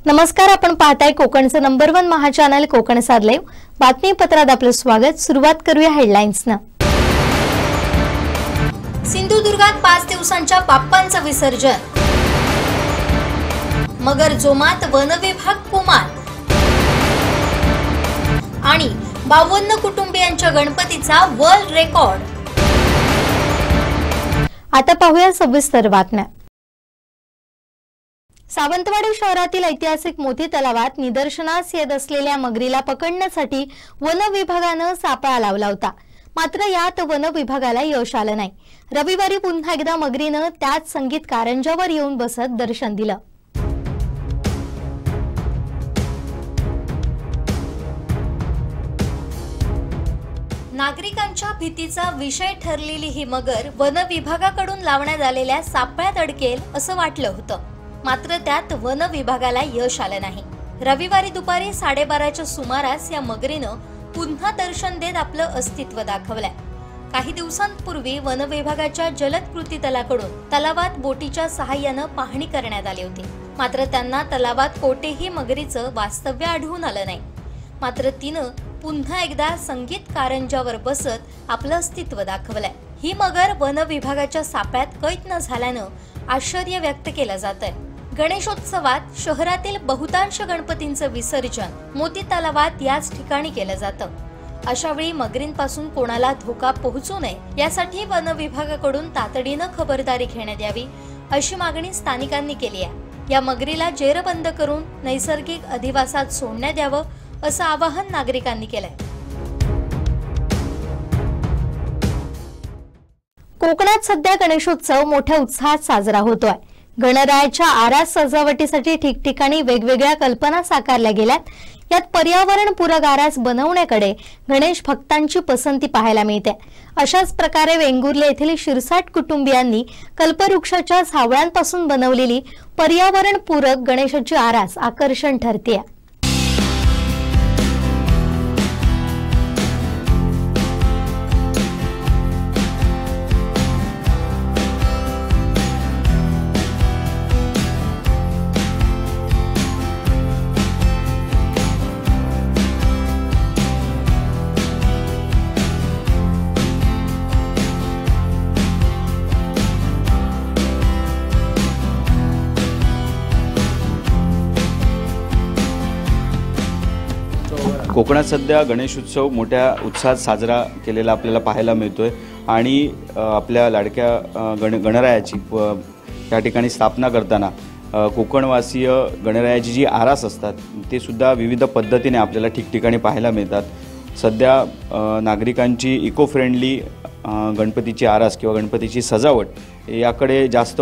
नमस्कार, आपण पाहताय कोकणचं नंबर 1 महा चॅनल कोकणसाद लाईव्ह. बातमीपत्रात आपलं स्वागत. सुरुवात करूया हेडलाईन्सनं. सिंधुदुर्गात 5 दिवसांच्या बाप्पांचं विसर्जन. मगर जोमात, वनविभाग कुमार आणि 52 कुटुंबियांच्या गणपतीचा वर्ल्ड रेकॉर्ड. आता पाहूया सविस्तर बातम्या. सावंतवाडी शहरातील ऐतिहासिक मोती तलावात निदर्शनास येत असलेल्या मगरीला पकडण्यासाठी वन विभागानं सापळा लावला होता. मात्र यात वन विभागाला यश आलं नाही. रविवारी पुन्हा एकदा मगरीनं त्याच संगीत कारंजावर येऊन बसत दर्शन दिलं. नागरिकांच्या भीतीचा विषय ठरलेली ही मगर वन विभागाकडून लावण्यात आलेल्या सापळ्यात अडकेल असं वाटलं होतं. मात्र त्यात वन विभागाला यश आलं नाही. रविवारी दुपारी 12:30च्या सुमारास या मगरीनं पुन्हा दर्शन देत आपलं अस्तित्व दाखवलंय. काही दिवसांपूर्वी वन विभागाच्या जलद कृती दलाकडून तलावात बोटीच्या सहाय्यानं पाहणी करण्यात आली होती. मात्र त्यांना तलावात कोठेही मगरीचं वास्तव्य आढळून आलं नाही. मात्र तिनं पुन्हा एकदा संगीत कारंजावर बसत आपलं अस्तित्व दाखवलंय. ही मगर वन विभागाच्या सापळ्यात कैद न झाल्यानं आश्चर्य व्यक्त केलं जातंय. गणेशोत्सवात शहरातील बहुतांश गणपतींचं विसर्जन मोती तलावात याच ठिकाणी केलं जातं. अशा वेळी मगरींपासून कोणाला धोका पोहोचू नये यासाठी वन विभागाकडून तातडीनं खबरदारी घेण्यात यावी अशी मागणी स्थानिकांनी केली आहे. या मगरीला जेरबंद करून नैसर्गिक अधिवासात सोडण्यात यावं असं आवाहन नागरिकांनी केलंय. कोकणात सध्या गणेशोत्सव मोठ्या उत्साहात साजरा होतोय. गणरायाच्या आरास सजावटीसाठी ठिकठिकाणी वेगवेगळ्या कल्पना साकारल्या गेल्यात. यात पर्यावरणपूरक आरास बनवण्याकडे गणेश भक्तांची पसंती पाहायला मिळते. अशाच प्रकारे वेंगुर्ले येथील शिरसाट कुटुंबियांनी कल्पवृक्षाच्या सावळांपासून बनवलेली पर्यावरणपूरक गणेशाची आरास आकर्षण ठरते. कोकणात सध्या गणेशोत्सव मोठ्या उत्साहात साजरा केलेला आपल्याला पाहायला मिळतोय आणि आपल्या लाडक्या गणरायाची त्या ठिकाणी स्थापना करताना कोकणवासीय गणरायाची जी आरास असतात ते सुद्धा विविध पद्धतीने आपल्याला ठिकठिकाणी पाहायला मिळतात. सध्या नागरिकांची इको फ्रेंडली गणपतीची आरास किंवा गणपतीची सजावट याकडे जास्त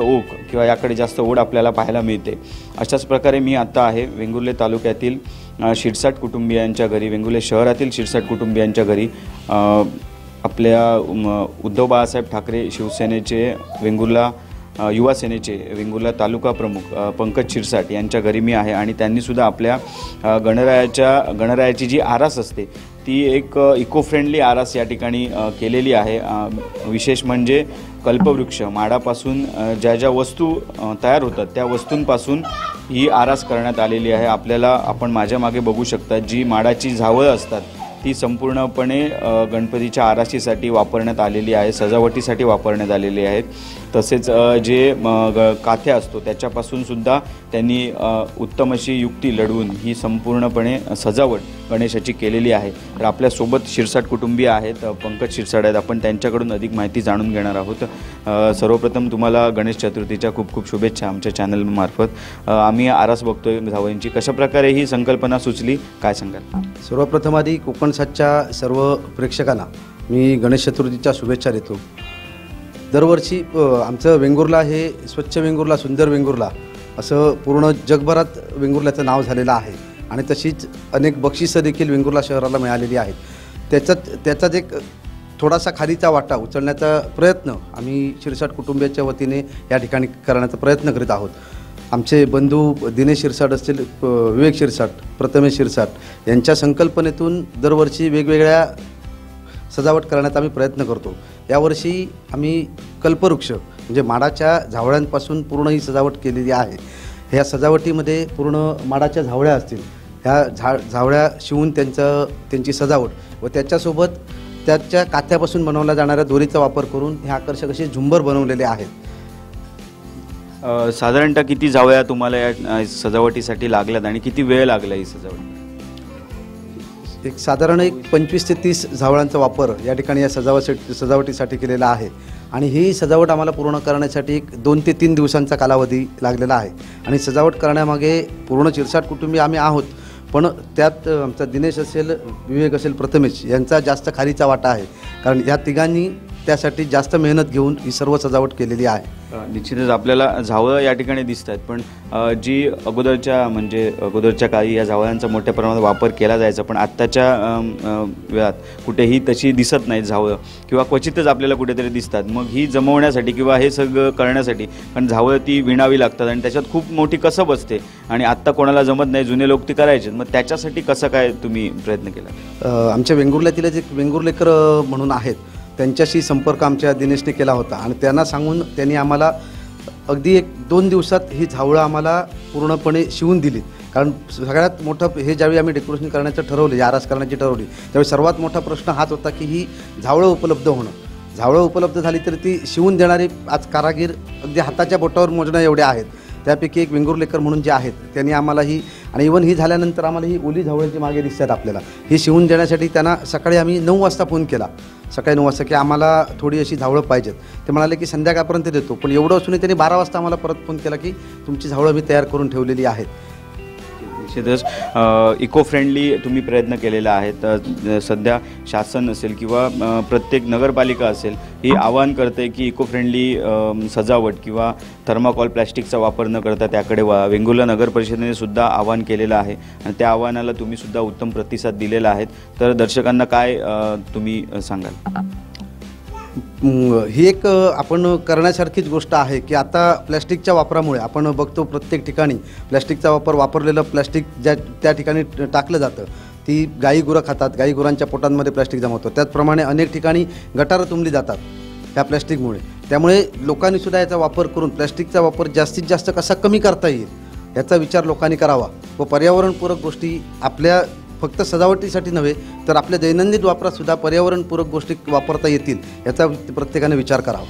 याकडे जास्त ओढ आपल्याला पाहायला मिळते. अशाच प्रकारे मी आता आहे वेंगुर्ले तालुक्यातील शिरसाट कुटुंबियांच्या घरी, वेंगुर्ले शहरातील शिरसाट कुटुंबियांच्या घरी. आपल्या उद्धव बाळासाहेब ठाकरे शिवसेनेचे वेंगुर्ला युवा सेनेचे वेंगुर्ला तालुका प्रमुख पंकज शिरसाट यांच्या घरी मी आहे आणि त्यांनीसुद्धा आपल्या गणरायाची जी आरास असते ती एक इको फ्रेंडली आरास या ठिकाणी केलेली आहे. विशेष म्हणजे कल्पवृक्ष माडापासून ज्या ज्या वस्तू तयार होतात त्या वस्तूंपासून ही आरास करण्यात आलेली आहे. आपण माझ्या मागे बघू शकता जी माडाची झावळं असतात ती संपूर्णपणे गणपतीच्या आराशीसाठी वापरण्यात आलेली आहे, सजावटीसाठी वापरण्यात आलेली आहेत. तसेच जे काथ्या असतो त्याच्यापासून सुद्धा त्यांनी उत्तम अशी युक्ती लढवून ही संपूर्णपणे सजावट गणेशाची केलेली आहे. तर आपल्यासोबत शिरसाट कुटुंबीय आहेत, पंकज शिरसाट आहेत. आपण त्यांच्याकडून अधिक माहिती जाणून घेणार आहोत. सर्वप्रथम तुम्हाला गणेश चतुर्थीच्या खूप खूप शुभेच्छा आमच्या चॅनलमार्फत. आम्ही आरास बघतोय जावयांची, कशाप्रकारे ही संकल्पना सुचली काय सांगाल? सर्वप्रथम आधी कोकणसादच्या सर्व प्रेक्षकांना मी गणेश चतुर्थीच्या शुभेच्छा देतो. दरवर्षी आमचं वेंगुर्ला हे स्वच्छ वेंगुर्ला, सुंदर वेंगुर्ला असं पूर्ण जगभरात वेंगुर्ल्याचं नाव झालेलं आहे आणि तशीच अनेक बक्षिसं देखील वेंगुर्ला शहराला मिळालेली आहेत. त्याचाच एक थोडासा खालीचा वाटा उचलण्याचा प्रयत्न आम्ही शिरसाट कुटुंबियाच्या वतीने या ठिकाणी करण्याचा प्रयत्न करीत आहोत. आमचे बंधू दिनेश शिरसाट असतील, विवेक शिरसाट, प्रथमेश शिरसाट यांच्या संकल्पनेतून दरवर्षी वेगवेगळ्या सजावट करण्याचा आम्ही प्रयत्न करतो. यावर्षी आम्ही कल्पवृक्ष म्हणजे माडाच्या झावळ्यांपासून पूर्ण ही सजावट केलेली आहे. ह्या सजावटीमध्ये पूर्ण माडाच्या झावळ्या असतील, ह्या झावळ्या शिवून त्यांची सजावट व त्याच्यासोबत त्याच्या काथ्यापासून बनवल्या जाणाऱ्या दोरीचा वापर करून हे आकर्षक असे झुंबर बनवलेले आहेत. साधारणतः किती झावळ्या तुम्हाला या सजावटीसाठी लागल्यात आणि किती वेळ लागला ही सजावट? साधारण 25 ते 30 झावळांचा वापर या ठिकाणी या सजावटीसाठी केलेला आहे आणि ही सजावट आम्हाला पूर्ण करण्यासाठी 2 ते 3 दिवसांचा कालावधी लागलेला आहे. आणि सजावट करण्यामागे पूर्ण चिरसाट कुटुंबीय आम्ही आहोत, पण त्यात आमचा दिनेश असेल, विवेक असेल, प्रथमेश यांचा जास्त खारीचा वाटा आहे, कारण या तिघांनी त्यासाठी जास्त मेहनत घेऊन ही सर्व सजावट केलेली आहे. निश्चितच आपल्याला झावळं या ठिकाणी दिसत आहेत, पण जी अगोदरच्या काळी या झावळ्यांचा मोठ्या प्रमाणात वापर केला जायचा, पण आत्ताच्या वेळात कुठेही तशी दिसत नाहीत झावळं किंवा क्वचितच आपल्याला कुठेतरी दिसतात. मग ही जमवण्यासाठी किंवा हे सगळं करण्यासाठी, कारण झावळं ती विणावी लागतात आणि त्याच्यात खूप मोठी कसब असते आणि आत्ता कोणाला जमत नाही, जुने लोक ती करायचे, मग त्याच्यासाठी कसं काय तुम्ही प्रयत्न केला? आमच्या वेंगुर्ल्यातील जे वेंगुर्लेकर म्हणून आहेत त्यांच्याशी संपर्क आमच्या दिनेशने केला होता आणि त्यांना सांगून त्यांनी आम्हाला अगदी 1-2 दिवसात ही झावळं आम्हाला पूर्णपणे शिवून दिली. कारण सगळ्यात मोठं हे ज्यावेळी आम्ही डेकोरेशन करण्याचं ठरवले, आरास करण्याची ठरवली, त्यावेळी सर्वात मोठा प्रश्न हाच होता की ही झावळं उपलब्ध होणं. झावळं उपलब्ध झाली तर ती शिवून देणारे आज कारागीर अगदी हाताच्या बोटावर मोजणं एवढे आहेत. त्यापैकी एक वेंगुर्लेकर म्हणून जे आहेत त्यांनी आम्हाला ही, आणि इव्हन ही झाल्यानंतर आम्हाला ही ओली झावळ्याची मागे दिसतात आपल्याला, ही शिवून देण्यासाठी त्यांना सकाळी आम्ही 9 वाजता फोन केला, सकाळी 9 वाजता, की आम्हाला थोडी अशी झावळं पाहिजेत. ते म्हणाले की संध्याकाळपर्यंत देतो, पण एवढं असूनही त्यांनी 12 वाजता आम्हाला परत फोन केला की तुमची झावळं मी तयार करून ठेवलेली आहेत. निश्चितच इको फ्रेंडली तुम्ही प्रयत्न केलेला आहे. तर सध्या शासन असेल किंवा प्रत्येक नगरपालिका असेल ही आवाहन करते की इको फ्रेंडली सजावट किंवा थर्माकॉल प्लॅस्टिकचा वापर न करता त्याकडे वेंगुर्ला नगर परिषदेने सुद्धा आवाहन केलेलं आहे आणि त्या आवाहनाला तुम्ही सुद्धा उत्तम प्रतिसाद दिलेला आहे. तर दर्शकांना काय तुम्ही सांगाल? ही एक आपण करण्यासारखीच गोष्ट आहे की आता प्लॅस्टिकच्या वापरामुळे आपण बघतो प्रत्येक ठिकाणी प्लॅस्टिकचा वापरलेलं प्लॅस्टिक त्या ठिकाणी टाकलं जातं, ती गाई गुरं खातात, गाई गुरांच्या पोटांमध्ये प्लॅस्टिक जमा होतं. त्याचप्रमाणे अनेक ठिकाणी गटारं तुंबली जातात ह्या प्लॅस्टिकमुळे. त्यामुळे लोकांनीसुद्धा याचा वापर करून प्लॅस्टिकचा वापर जास्तीत जास्त कसा कमी करता येईल याचा विचार लोकांनी करावा व पर्यावरणपूरक गोष्टी आपल्या फक्त सजावटीसाठी नव्हे तर आपल्या दैनंदिन वापरातसुद्धा पर्यावरणपूरक गोष्टी वापरता येतील याचा प्रत्येकाने विचार करावा.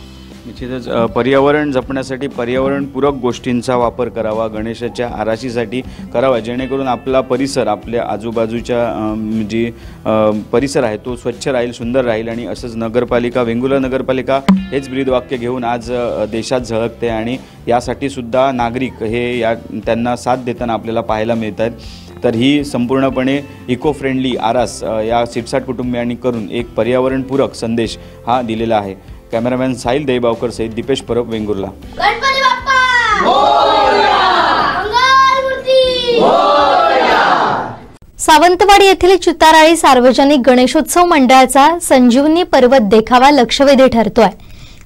निश्चितच पर्यावरण जपण्यासाठी पर्यावरणपूरक गोष्टींचा वापर करावा, गणेशाच्या आराशीसाठी करावा, जेणेकरून आपला परिसर, आपल्या आजूबाजूच्या जी परिसर आहे तो स्वच्छ राहील, सुंदर राहील. आणि असंच नगरपालिका, वेंगुर्ला नगरपालिका हेच ब्रीदवाक्य घेऊन आज देशात झळकते आणि यासाठी सुद्धा नागरिक हे त्यांना साथ देताना आपल्याला पाहायला मिळत आहेत. तर ही संपूर्णपणे इको फ्रेंडली आरास या सिटसाट कुटुंबियांनी करून एक पर्यावरणपूरक संदेश हा दिलेला आहे. कॅमेरामॅन साहिल देबावकर सहित दीपेश परब, वेंगुर्ला. सावंतवाडी येथील चिताराळी सार्वजनिक गणेशोत्सव मंडळाचा संजीवनी पर्वत देखावा लक्षवेधी ठरतोय.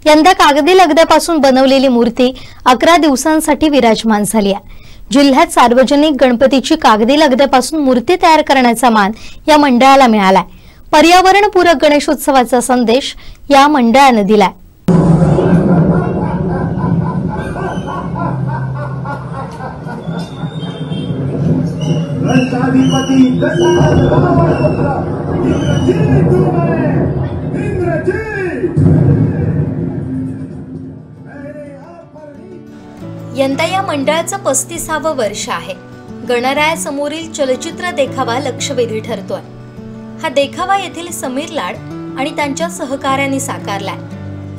यंदा कागदी लगद्यापासून बनवलेली मूर्ती 11 दिवसांसाठी विराजमान झाली आहे. जिल्ह्यात सार्वजनिक गणपतीची कागदी लगद्यापासून मूर्ती तयार करण्याचा मान या मंडळाला मिळालाय. पर्यावरणपूरक गणेशोत्सवाचा संदेश या मंडळाने दिलाय. यंदा या मंडळाचं 35वं वर्ष आहे. गणरायासमोरील चलचित्र देखावा लक्षवेधी ठरतोय. हा देखावा येथील समीर लाड आणि त्यांच्या सहकाऱ्यांनी साकारलाय.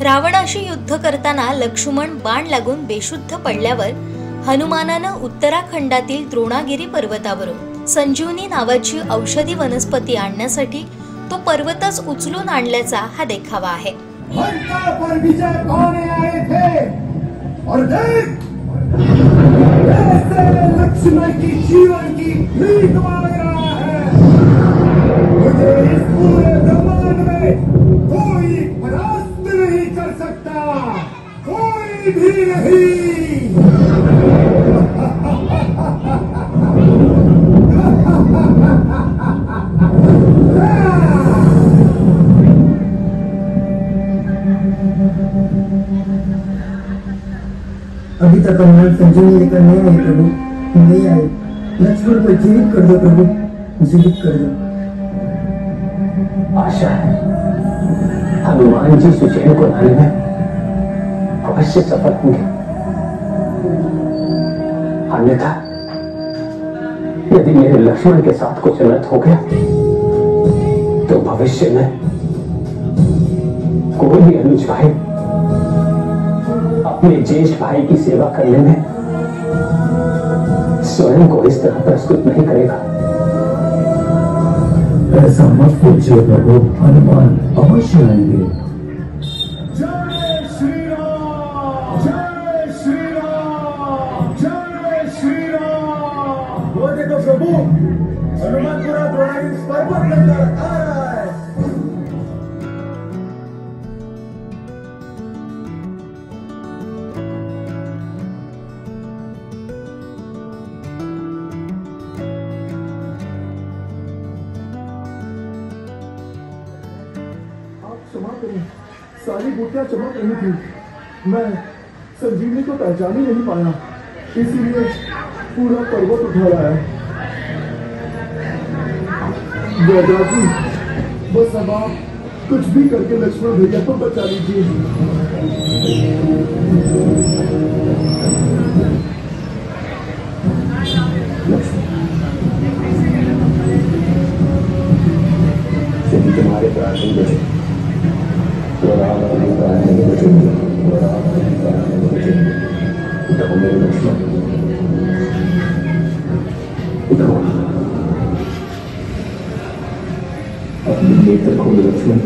रावणाशी युद्ध करताना लक्ष्मण बाण लागून बेशुद्ध पडल्यावर हनुमानानं उत्तराखंडातील द्रोणागिरी पर्वतावरून संजीवनी नावाची औषधी वनस्पती आणण्यासाठी तो पर्वतच उचलून आणल्याचा हा देखावा आहे. लक्ष्मण की जीवन की भीख मांग रहा है. मुझे इस पूरे ब्रह्मांड में कोई परास्त नहीं कर सकता, कोई भी नहीं. अभी सीता का नाम संजीवनी लेकर नहीं आए प्रभु, नहीं आए। लक्ष्मण को जीवित कर दो प्रभु, जीवित कर दो। आशा है हनुमान जी सुचैन को लाने में अवश्य सफल होंगे, अन्यथा यदि मेरे लक्ष्मण के साथ कुछ अनर्थ हो गया तो भविष्य में कोई भी अनुज भाई अपने ज्येष्ठ भाई की सेवा करने में स्वयं को इस तरह प्रस्तुत नहीं करेगा। ऐसा मत पूछिए प्रभु, हनुमान अवश्य आएंगे। जय श्री राम, जय श्री राम, जय श्री राम। वो देखो प्रभु, हनुमान पूरा द्रोणागिरी पर्वत लेकर आ रहा है। क्षमा करें, सारी बूटियां चमक रही थी, मैं संजीवनी को पहचान ही नहीं पाया, इसीलिए पूरा पर्वत उठा लाया। जी, बस अब आप कुछ भी करके लक्ष्मण भैया को बचा लीजिए। तुम्हारे प्रार्थना बचे, उठाओ मेरे लक्ष्मण, उठाओ अपने नेत्र खोलो लक्ष्मण।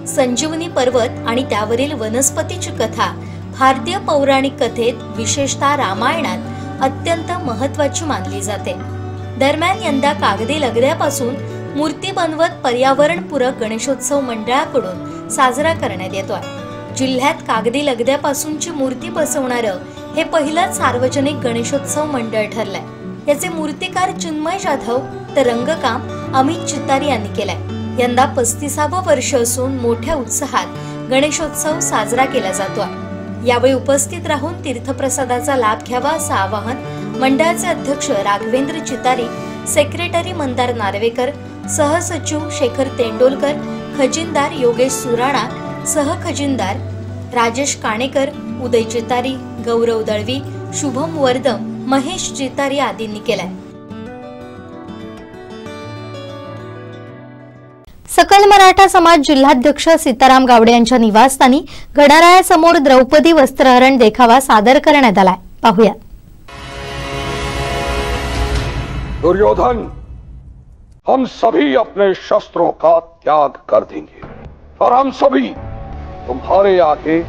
संजीवनी पर्वत आणि त्यावरील वनस्पतीची कथा भारतीय पौराणिक कथेत विशेषतः रामायणात अत्यंत महत्त्वाची मानली जाते। दरम्यान यंदा कागदी लगद्यापासून मूर्ती बनवत पर्यावरणपूरक गणेशोत्सव मंडळाकडून साजरा करण्यात येतोय। जिल्ह्यात कागदी लगद्यापासूनची मूर्ती बसवणारं हे पहिलंच सार्वजनिक गणेशोत्सव मंडळ ठरलंय। याचे मूर्तिकार चिन्मय जाधव तर रंगकाम अमित चित्तारी यांनी केलंय। यंदा 35वं वर्ष असून मोठ्या उत्साहात गणेशोत्सव साजरा केला जातोय। यावेळी उपस्थित राहून तीर्थप्रसादाचा लाभ घ्यावा असं आवाहन मंडळाचे अध्यक्ष राघवेंद्र चितारी, सेक्रेटरी मंदार नार्वेकर, सहसचिव शेखर तेंडोलकर, खजिनदार योगेश सुराणा, सहखजिनदार राजेश काणेकर, उदय चितारी, गौरव दळवी, शुभम वर्दम, महेश चितारी आदींनी केलाय। सकल मराठा समाज जिल्हाध्यक्ष सीताराम गावडे यांच्या निवासस्थानी गणरायासमोर द्रौपदी वस्त्रहरण देखावा सादर करण्यात आलाय। पाहूया। दुर्योधन, हम सभी अपने शस्त्रों का त्याग कर देंगे और हम सभी तुम्हारे आगे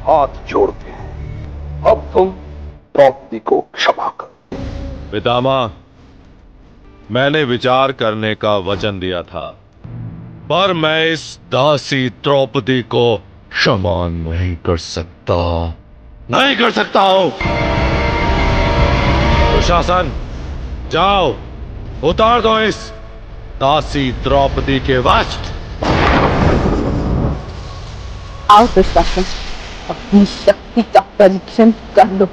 हाथ जोड़ते हैं। अब तुम द्रौपदी को क्षमा करो। पितामह, मैंने विचार करने का वचन दिया था, पर मैं इस दासी द्रौपदी को क्षमा नहीं कर सकता, नहीं कर सकता हूं। दुशासन, जाओ उतार दो इस दासी द्रौपदी के वस्त्र। आओ दुशासन, अपनी शक्ति का परीक्षण कर लो।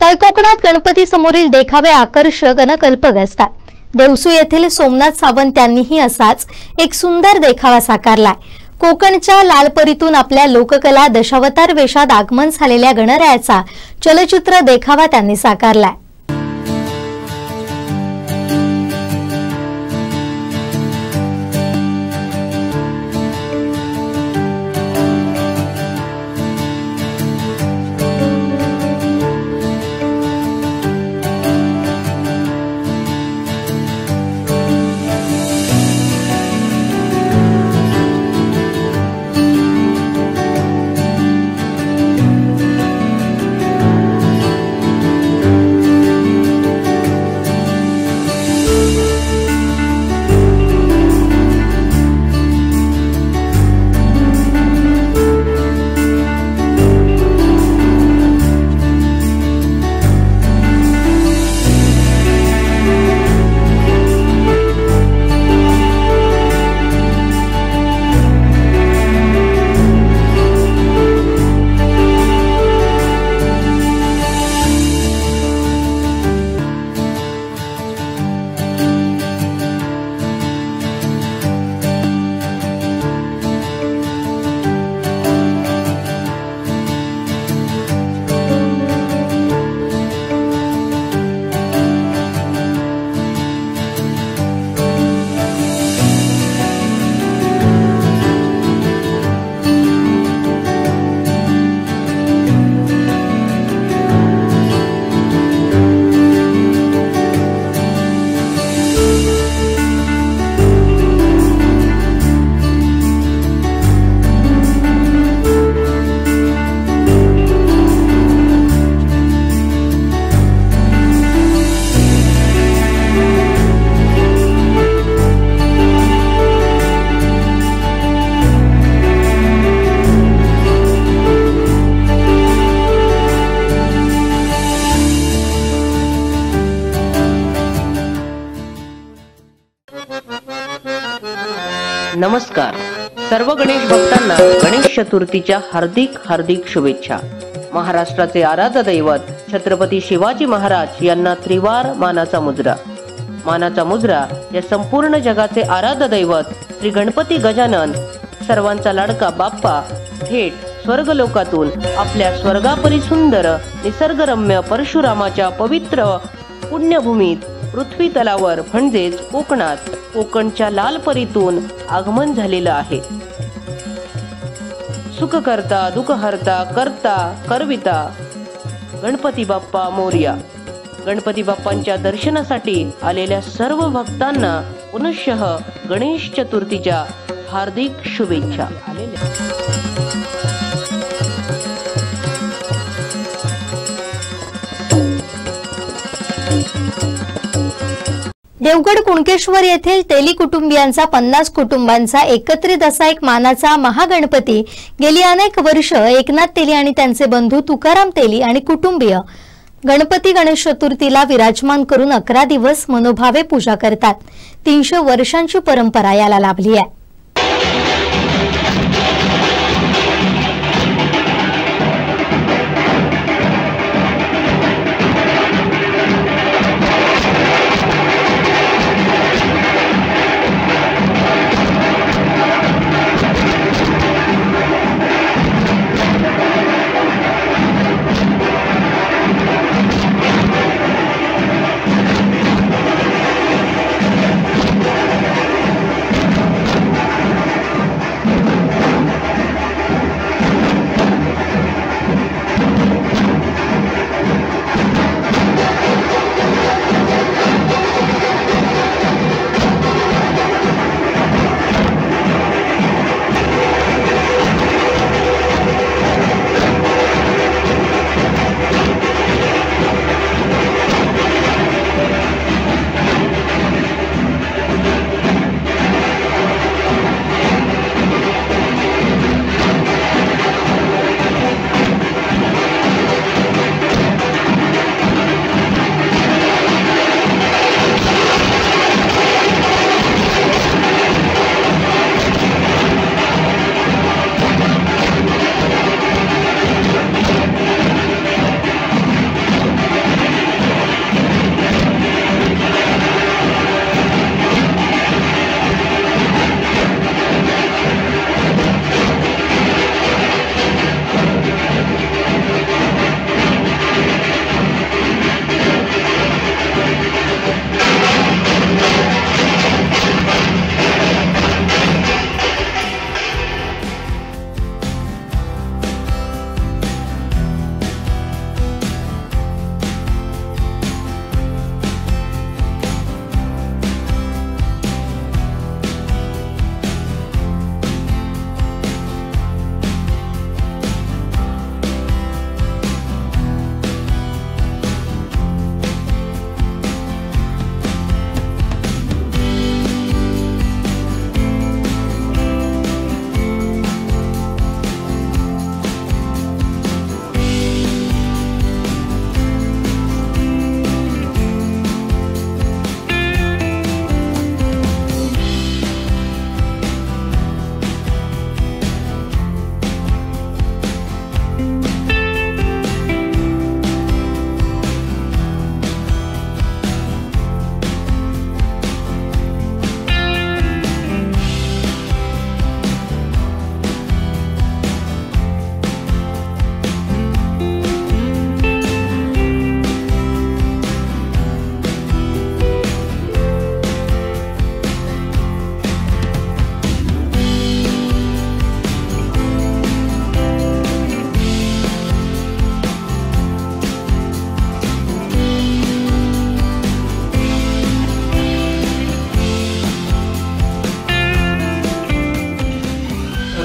तळकोकणात गणपती समोरील देखावे आकर्षक अन कल्पक असतात. देवसू येथील सोमनाथ सावंत यांनीही असाच एक सुंदर देखावा साकारलाय. कोकणच्या लालपरीतून आपल्या लोककला दशावतार वेशात आगमन झालेल्या गणरायाचा चलचित्र देखावा त्यांनी साकारलाय. नमस्कार. सर्व गणेश भक्तांना गणेश चतुर्थीच्या हार्दिक हार्दिक शुभेच्छा. महाराष्ट्राचे आराध्य दैवत छत्रपती शिवाजी महाराज यांना त्रिवार मानाचा मुजरा. मानाचा मुजरा या संपूर्ण जगाचे आराध्य दैवत श्री गणपती गजानन सर्वांचा लाडका बाप्पा थेट स्वर्गलोकातून आपल्या स्वर्गापरी सुंदर निसर्गरम्य परशुरामाच्या पवित्र पुण्यभूमीत पृथ्वी तलावर म्हणजेच कोकणात कोकणच्या लालपरीतून आगमन झालेलं आहे. सुख करता दुःख हरता करता करविता गणपती बाप्पा मोरया. गणपती बाप्पांच्या दर्शनासाठी आलेल्या सर्व भक्तांना पुनश्च गणेश चतुर्थीच्या हार्दिक शुभेच्छा. देवगड कुणकेश्वर येथील तेली कुटुंबियांचा 50 कुटुंबांचा एकत्रित असा एक मानाचा महागणपती गेली अनेक वर्ष एकनाथ तेली आणि त्यांचे बंधू तुकाराम तेली आणि कुटुंबीय गणपती गणेश चतुर्थीला विराजमान करून 11 दिवस मनोभावे पूजा करतात. 300 वर्षांची परंपरा याला लाभली आहे.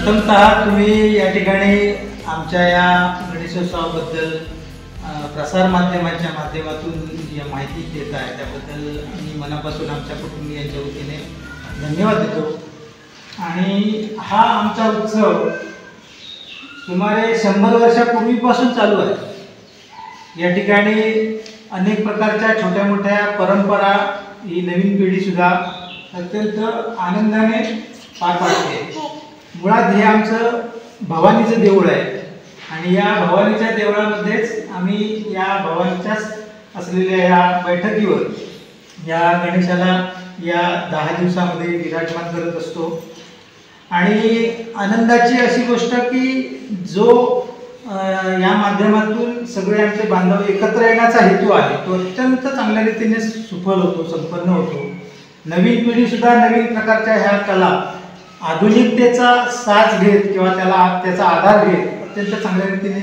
प्रथमतः तुम्ही या ठिकाणी आमच्या या गणेशोत्सवाबद्दल प्रसार माध्यमाच्या माध्यमातून जी माहिती देत आहे त्याबद्दल मी मनापासून आमच्या कुटुंबियांच्या वतीने धन्यवाद देतो. आणि हा आमचा उत्सव सुमारे 100 वर्षापूर्वीपासून चालू आहे. या ठिकाणी अनेक प्रकारच्या छोट्या मोठ्या परंपरा ही नवीन पिढीसुद्धा अत्यंत आनंदाने पार पाडते. मुळात हे आमचं भवानीचं देऊळ आहे आणि या भवानीच्या देवळामध्येच आम्ही या भवानीच्याच असलेल्या या बैठकीवर या गणेशाला या 10 दिवसामध्ये विराजमान करत असतो. आणि आनंदाची अशी गोष्ट की जो या माध्यमातून सगळे आमचे बांधव एकत्र येण्याचा हेतू आहे तो अत्यंत चांगल्या रीतीने सफल होतो, संपन्न होतो. नवीन पिढीसुद्धा नवीन प्रकारच्या ह्या कला आधुनिकतेचा साज घेत किंवा त्याचा आधार घेत अत्यंत चांगल्या रीतीने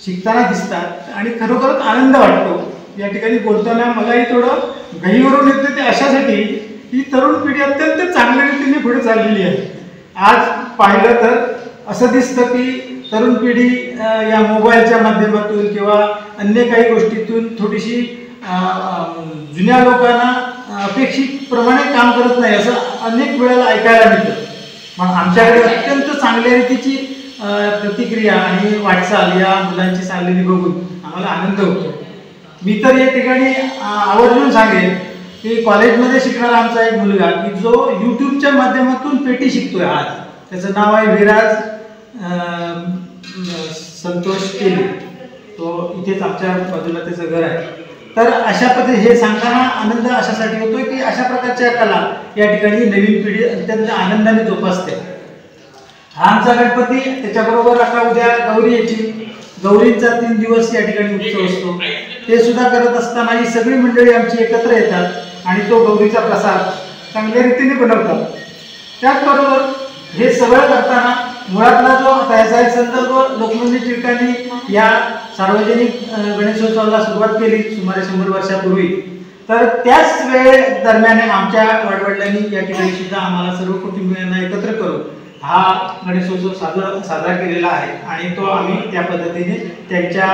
शिकताना दिसतात आणि खरोखरच आनंद वाटतो. या ठिकाणी बोलताना मलाही थोडं गहीवरून येते ते अशासाठी ही तरुण पिढी अत्यंत चांगल्या रीतीने पुढे चाललेली आहे. आज पाहिलं तर असं दिसतं की तरुण पिढी या मोबाईलच्या माध्यमातून किंवा अन्य काही गोष्टीतून थोडीशी जुन्या लोकांना अपेक्षितप्रमाणे काम करत नाही असं अनेक वेळेला ऐकायला मिळतं. मग आमच्याकडे अत्यंत चांगल्या रीतीची प्रतिक्रिया आणि वाटचाल या मुलांची चाललेली बघून आम्हाला आनंद होतो. मी तर या ठिकाणी आवर्जून सांगेन की कॉलेजमध्ये शिकणारा आमचा एक मुलगा की जो यूट्यूबच्या माध्यमातून पेटी शिकतोय आज. त्याचं नाव आहे विराज संतोष केले. तो इथेच आमच्या बाजूला त्याचं घर आहे. तर अशा पद्धती हे सांगताना आनंद अशासाठी होतोय की अशा प्रकारच्या कला या ठिकाणी नवीन पिढी अत्यंत आनंदाने जोपासते. हा आमचा गणपती, त्याच्याबरोबर आता उद्या गौरी याची. गौरींचा 3 दिवस या ठिकाणी उत्सव असतो. ते सुद्धा करत असताना ही सगळी मंडळी आमची एकत्र येतात आणि तो गौरीचा प्रसाद चांगल्या रीतीने बनवतात. त्याचबरोबर हे सगळं करताना मुळातला जो आता याचा एक संदर्भ लोकमान्य टिळकांनी या सार्वजनिक गणेशोत्सवाला सुरुवात केली सुमारे 100 वर्षापूर्वी. तर त्याच वेळे दरम्यान आमच्या वडवडिलांनी या ठिकाणी सुद्धा आम्हाला सर्व कुटुंबियांना एकत्र करून हा गणेशोत्सव साजरा केलेला आहे. आणि तो आम्ही त्या पद्धतीने त्यांच्या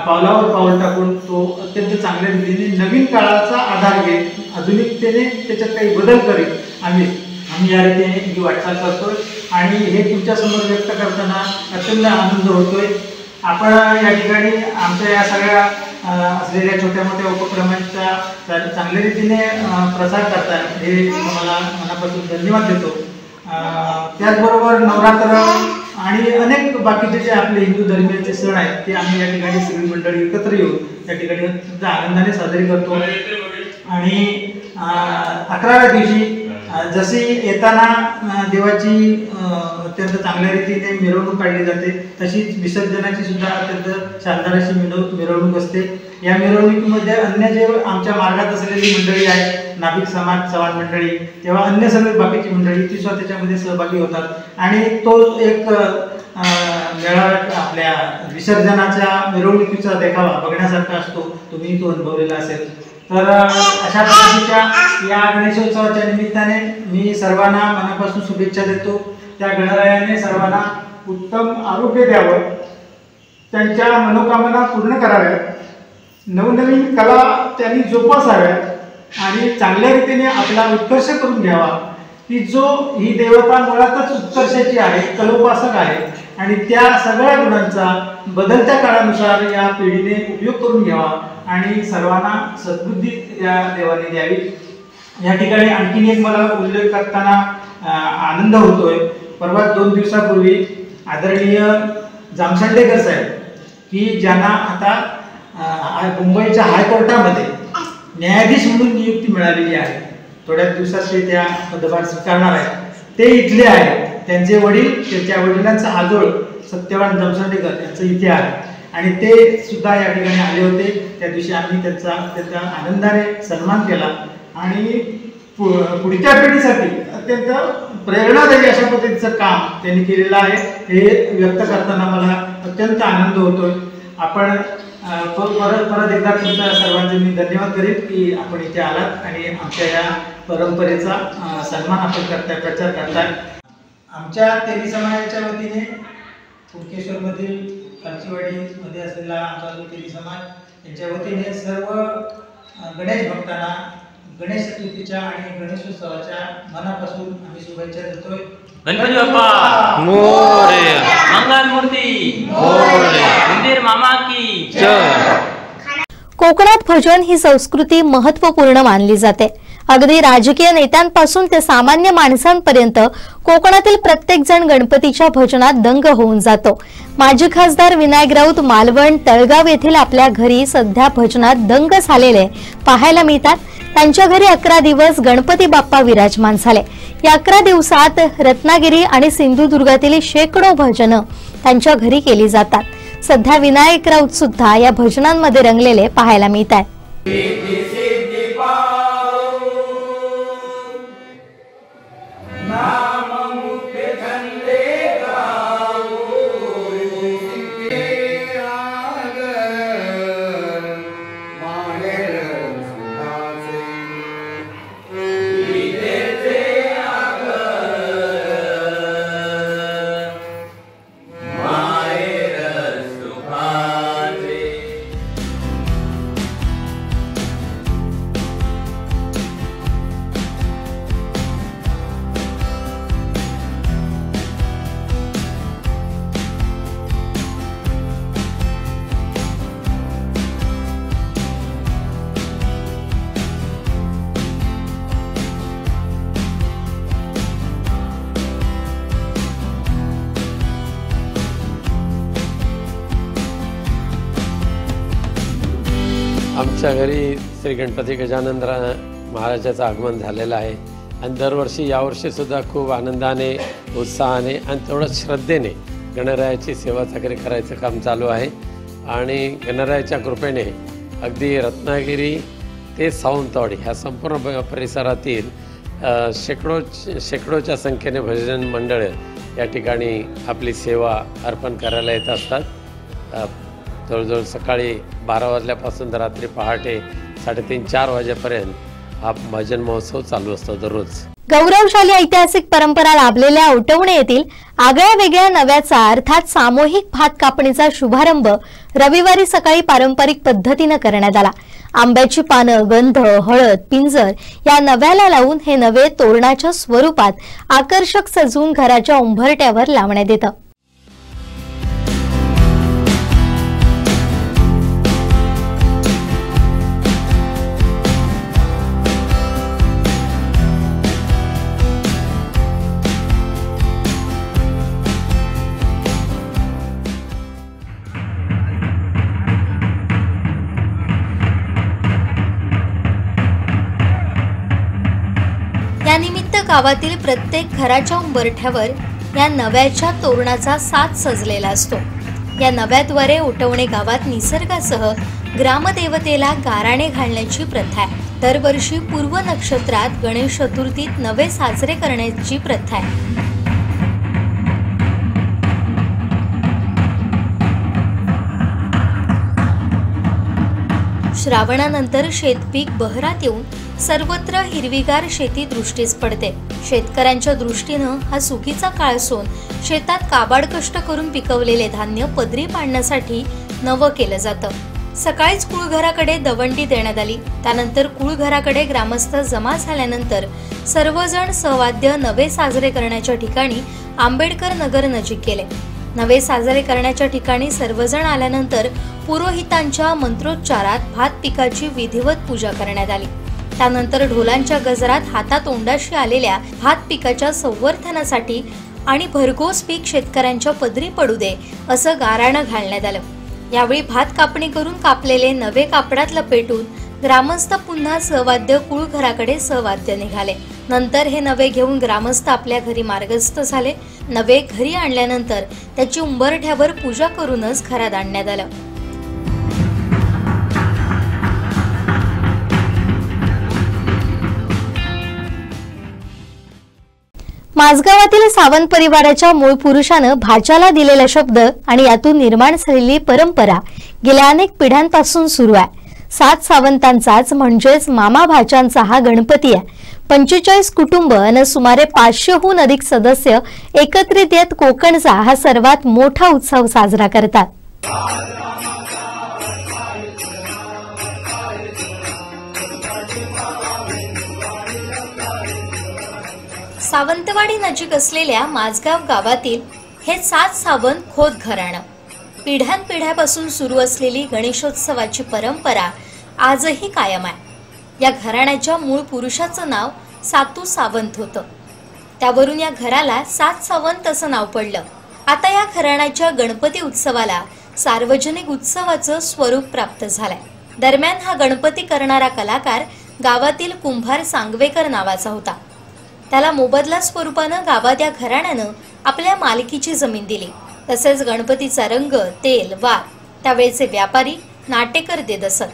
पावलावर पाऊल टाकून तो अत्यंत चांगल्या रीतीने नवीन काळाचा आधार घेत आधुनिकतेने त्याच्यात काही बदल करीत आम्ही या रीतीने ही वाटचाल करतोय. आणि हे तुमच्यासमोर व्यक्त करताना अत्यंत आनंद होतोय. आपण या ठिकाणी आमच्या या सगळ्या असलेल्या छोट्या मोठ्या उपक्रमांचा चांगल्या रीतीने प्रसार करताय हे मला मनापासून धन्यवाद देतो. त्याचबरोबर नवरात्र आणि अनेक बाकीचे जे आपले हिंदू धर्मीयांचे सण आहेत ते आम्ही या ठिकाणी सगळी मंडळी एकत्र येऊन या ठिकाणी सुद्धा आनंदाने साजरी करतो. आणि 11व्या दिवशी जशी येताना देवाची अत्यंत चांगल्या रीतीने मिरवणूक काढली जाते तशीच विसर्जनाची सुद्धा अत्यंत शानदार अशी मिरवणूक असते. या मिरवणुकीमध्ये अन्य जे आमच्या मार्गात असलेली मंडळी आहेत, नाभिक समाज चव्हाण मंडळी, तेव्हा अन्य सगळी बाकीची मंडळी ती सुद्धा त्याच्यामध्ये सहभागी होतात. आणि तो एक मेळाव्यात आपल्या विसर्जनाच्या मिरवणुकीचा देखावा बघण्यासारखा असतो. तुम्ही तो अनुभवलेला असेल. तर अशा पद्धतीच्या या गणेशोत्सवाच्या निमित्ताने मी सर्वांना मनापासून शुभेच्छा देतो. त्या गणरायाने सर्वांना उत्तम आरोग्य द्यावं, त्यांच्या मनोकामना पूर्ण कराव्यात, नवनवीन कला त्यांनी जोपासाव्यात आणि चांगल्या रीतीने आपला उत्कर्ष करून घ्यावा. की जो ही देवता मुळातच उत्कर्षाची आहे, कलोपासक आहे आणि त्या सगळ्या गुणांचा बदलत्या काळानुसार या पिढीने उपयोग करून घ्यावा आणि सर्वांना सद्बुद्धी या देवाने द्यावी. या ठिकाणी आणखीन एक मला उल्लेख करताना आनंद होतोय. परवा 2 दिवसापूर्वी आदरणीय जामसंडेकर साहेब की ज्यांना आता मुंबईच्या हायकोर्टामध्ये न्यायाधीश म्हणून नियुक्ती मिळालेली आहे. थोड्याच दिवसात ते त्या पदभार स्वीकारणार आहेत. ते इथले आहेत. त्यांचे वडील, त्यांच्या वडिलांचा आजोळ सत्यवान जामसंडेकर यांचं इथे आहे आणि ते सुद्धा या ठिकाणी आले होते. त्या दिवशी आम्ही त्यांचा आनंदाने सन्मान केला आणि पुढच्या पिढीसाठी अत्यंत प्रेरणादायी अशा पद्धतीचं काम त्यांनी केलेलं आहे हे व्यक्त करताना मला अत्यंत आनंद होतोय. आपण परत एकदा तुमच्या सर्वांचे मी धन्यवाद करेन की आपण इथे आलात आणि आमच्या या परंपरेचा सन्मान आपण करताय, प्रचार करताय. आमच्या तेली समाजाच्या वतीने कुडकेश्वरमधील कालचीवाडीमध्ये असलेला आमचा जो तेली समाज यांच्या वतीने सर्व गणेश भक्तांना गणेश चतुर्थीच्या आणि गणेशोत्सवाच्या मनापासून आम्ही शुभेच्छा देतोय. गणपती बाप्पा मोरया, मंगल मूर्ती मोरया, मंदिर मामा की जय. कोकणात भजन ही संस्कृती महत्त्वपूर्ण मानली जाते. अगदी राजकीय नेत्यांपासून ते सामान्य माणसांपर्यंत कोकणातील प्रत्येक जण गणपतीच्या भजनात दंग होऊन जातो. माजी खासदार विनायक राऊत मालवण तळगाव येथील आपल्या घरी सध्या भजनात दंग झालेले पाहायला मिळतात. त्यांच्या घरी 11 दिवस गणपती बाप्पा विराजमान झाले. या 11 दिवसात रत्नागिरी आणि सिंधुदुर्गातील शेकडो भजनं त्यांच्या घरी केली जातात. सध्या विनायक राऊत सुद्धा या भजनांमध्ये रंगलेले पाहायला मिळतात. आमच्या घरी श्री गणपती गजानन महाराजाचं आगमन झालेलं आहे आणि दरवर्षी यावर्षी सुद्धा खूप आनंदाने उत्साहाने आणि तेवढंच श्रद्धेने गणरायाची सेवा वगैरे करायचं काम चालू आहे. आणि गणरायाच्या कृपेने अगदी रत्नागिरी ते सावंतवाडी ह्या संपूर्ण परिसरातील शेकडोच्या संख्येने भजन मंडळ या ठिकाणी आपली सेवा अर्पण करायला येत असतात. जवळजवळ सकाळी 12 वाजल्यापासून तर रात्री पहाटे 3:30-4 वाजेपर्यंत हा भजन महोत्सव चालू असतो दररोज. गौरवशाली ऐतिहासिक परंपरा लाभलेल्या औटवणे येथील आगळ्या वेगळ्या नव्याचा अर्थात सामूहिक भात कापणीचा शुभारंभ रविवारी सकाळी पारंपरिक पद्धतीने करण्यात आला. आंब्याची पानं, गंध, हळद, पिंजर या नव्याला लावून हे नवे तोरणाच्या स्वरूपात आकर्षक सजवून घराच्या उंबरट्यावर लावण्यात येतं. यानिमित्त गावातील प्रत्येक घराच्या उंबरठ्यावर या नव्याच्या तोरणाचा साज सजलेला असतो. या नव्याद्वारे उठवणे गावात निसर्गासह ग्रामदेवतेला गाराणे घालण्याची प्रथा आहे. दरवर्षी पूर्व नक्षत्रात गणेश चतुर्थीत नवे साजरे करण्याची प्रथा आहे. श्रावणानंतर शेतपीक बहरात येऊन सर्वत्र हिरवीगार शेती दृष्टीस पडते. शेतकऱ्यांच्या दृष्टीनं हा सुखीचा काळ असून शेतात काबाड कष्ट करून पिकवलेले धान्य पदरी पाडण्यासाठी नवं केलं जातं. सकाळीच कुळघराकडे दवंडी देण्यात आली. त्यानंतर कुळघराकडे ग्रामस्थ जमा झाल्यानंतर सर्वजण सहवाद्य नवे साजरे करण्याच्या ठिकाणी आंबेडकर नगर नजीक गेले. नवे साजरे करण्याच्या ठिकाणी सर्वजण आल्यानंतर पुरोहितांच्या मंत्रोच्चारात भात पिकाची विधिवत पूजा करण्यात आली. त्यानंतर ढोलांच्या गजरात हातातोंडाशी आलेल्या भात पिकाच्या संवर्धनासाठी आणि भरघोस पीक शेतकऱ्यांच्या पदरी पडू दे असं गाराणं घालण्यात आलं. यावेळी भात कापणी करून कापलेले नवे कापडात लपेटून ग्रामस्थ पुन्हा सहवाद्य कुळघराकडे सहवाद्य निघाले. नंतर हे नवे घेऊन ग्रामस्थ आपल्या घरी मार्गस्थ झाले. नवे घरी आणल्यानंतर त्याची उंबरठ्यावर पूजा करूनच घरात आणण्यात आलं. माझगावातील सावंत परिवाराच्या मूळ पुरुषानं भाच्याला दिलेला शब्द आणि यातून निर्माण झालेली परंपरा गेल्या अनेक पिढ्यांपासून सुरू आहे. 7 सावंतांचाच म्हणजेच मामा भाच्यांचा हा गणपती आहे. 45 कुटुंब आणि सुमारे 500हून अधिक सदस्य एकत्रित येत कोकणचा हा सर्वात मोठा उत्सव साजरा करतात. सावंतवाडी नजीक असलेल्या माझगाव गावातील हे 7 सावंत खोत घराणं पिढ्यानपिढ्यापासून सुरू असलेली गणेशोत्सवाची परंपरा आजही कायम आहे. या घराण्याच्या मूळ पुरुषाचं नाव सातू सावंत होतं. त्यावरून या घराला 7 सावंत असं नाव पडलं. आता या घराण्याच्या गणपती उत्सवाला सार्वजनिक उत्सवाचं स्वरूप प्राप्त झालंय. दरम्यान हा गणपती करणारा कलाकार गावातील कुंभार सांगवेकर नावाचा होता. त्याला मोबदला स्वरूपानं गावात या घराण्यानं आपल्या मालकीची जमीन दिली. तसेच गणपतीचा रंग, तेल, वार त्यावेळचे व्यापारी नाटेकर देत असत.